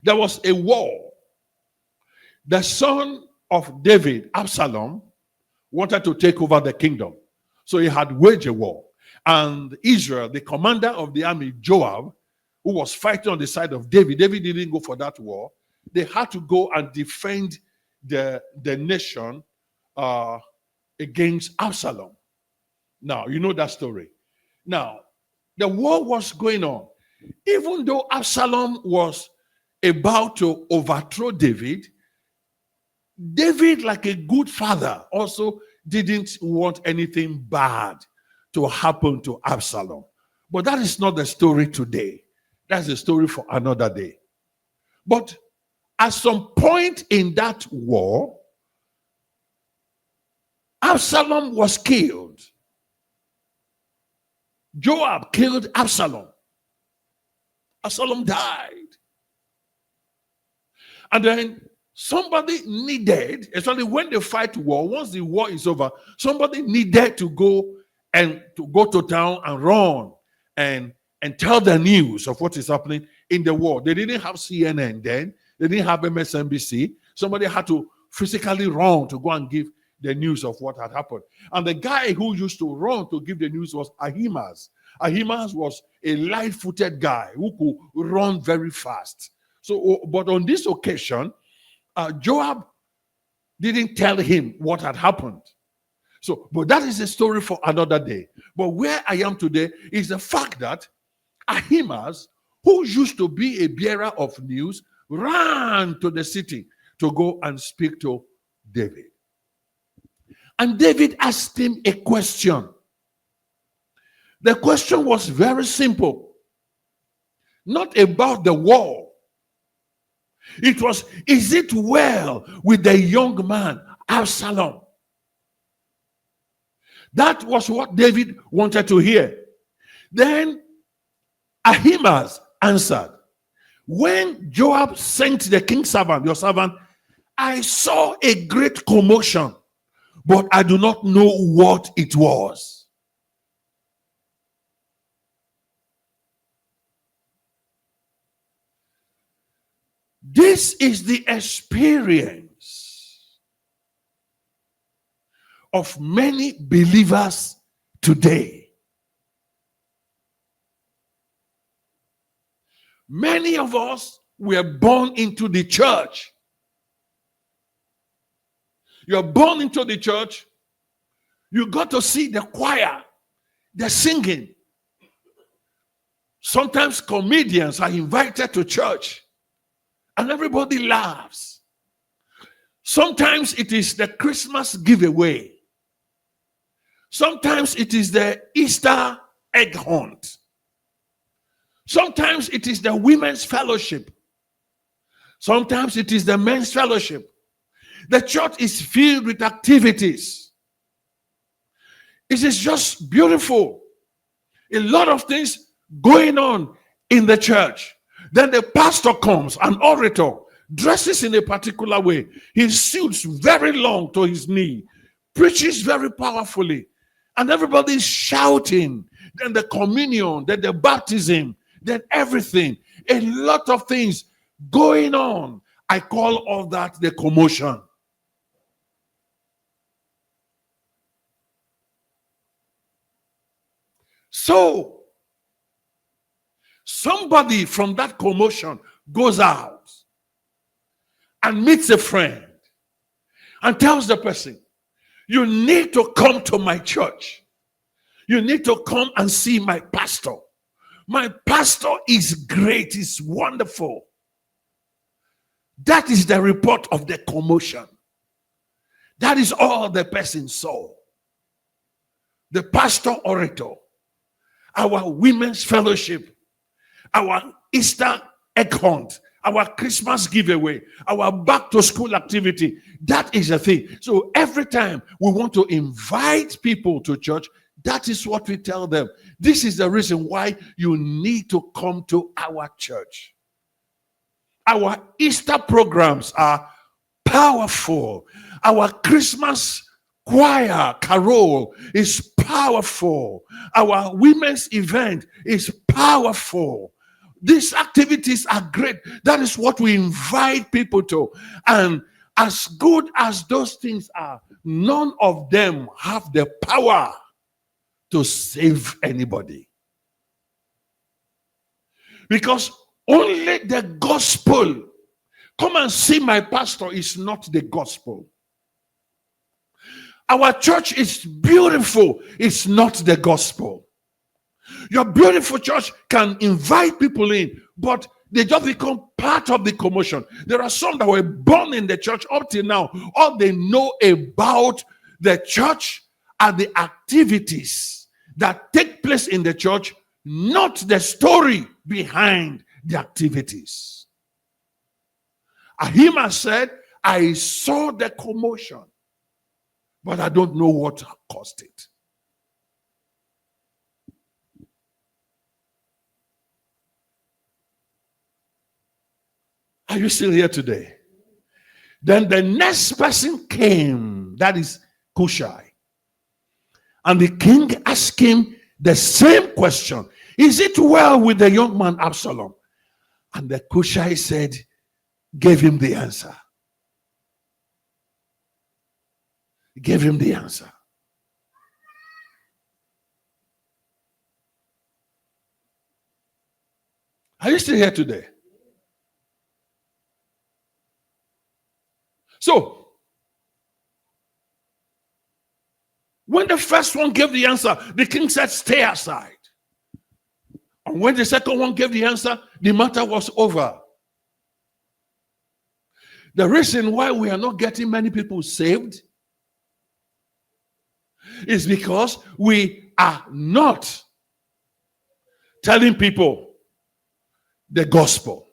There was a war. The son of David, Absalom, wanted to take over the kingdom. So he had waged a war. And Israel, the commander of the army, Joab, who was fighting on the side of David, David didn't go for that war. They had to go and defend the nation against Absalom. Now, you know that story. Now, the war was going on. Even though Absalom was about to overthrow David, David, like a good father, also didn't want anything bad to happen to Absalom. But that is not the story today. That's the story for another day. But at some point in that war, Absalom was killed. Joab killed Absalom. Absalom died. And then somebody needed, especially when they fight war, once the war is over, somebody needed to go to town and run and tell the news of what is happening in the war. They didn't have CNN then. They didn't have MSNBC. Somebody had to physically run to go and give the news of what had happened. And the guy who used to run to give the news was Ahimaaz. Ahimaaz was a light-footed guy who could run very fast. So, but on this occasion, Joab didn't tell him what had happened. So, but that is a story for another day. But where I am today is the fact that Ahimaaz, who used to be a bearer of news, ran to the city to go and speak to David. And David asked him a question. The question was very simple. Not about the war. It was, is it well with the young man, Absalom? That was what David wanted to hear. Then Ahimaaz answered, when Joab sent the king's servant, your servant, I saw a great commotion, but I do not know what it was. This is the experience of many believers today. Many of us were born into the church. You're born into the church. You got to see the choir, the singing. Sometimes comedians are invited to church and everybody laughs. Sometimes it is the Christmas giveaway. Sometimes it is the Easter egg hunt. Sometimes it is the women's fellowship. Sometimes it is the men's fellowship. The church is filled with activities. It is just beautiful. A lot of things going on in the church. Then the pastor comes, an orator, dresses in a particular way. His suits very long to his knee, preaches very powerfully, and everybody is shouting. Then the communion, then the baptism, then everything. A lot of things going on. I call all that the commotion. So, somebody from that commotion goes out and meets a friend and tells the person, you need to come to my church. You need to come and see my pastor. My pastor is great, is wonderful. That is the report of the commotion. That is all the person saw. The pastor orator, our women's fellowship, our Easter egg hunt, our Christmas giveaway, our back to school activity. That is the thing. So every time we want to invite people to church, that is what we tell them. This is the reason why you need to come to our church. Our Easter programs are powerful. Our Christmas choir carol is powerful. Our women's event is powerful. these activities are great. That is what we invite people to. And as good as those things are, none of them have the power to save anybody. Because only the gospel, come and see my pastor, is not the gospel. Our church is beautiful, it's not the gospel. Your beautiful church can invite people in, but they just become part of the commotion. There are some that were born in the church up till now. All they know about the church are the activities that take place in the church, not the story behind the activities. Ahima said, I saw the commotion, but I don't know what caused it. Are you still here today? Then the next person came, that is Cushai. And the king asked him the same question. Is it well with the young man Absalom? And the Cushai said, gave him the answer. Gave him the answer. Are you still here today? So, when the first one gave the answer, the king said, stay aside. And when the second one gave the answer, the matter was over. The reason why we are not getting many people saved is because we are not telling people the gospel.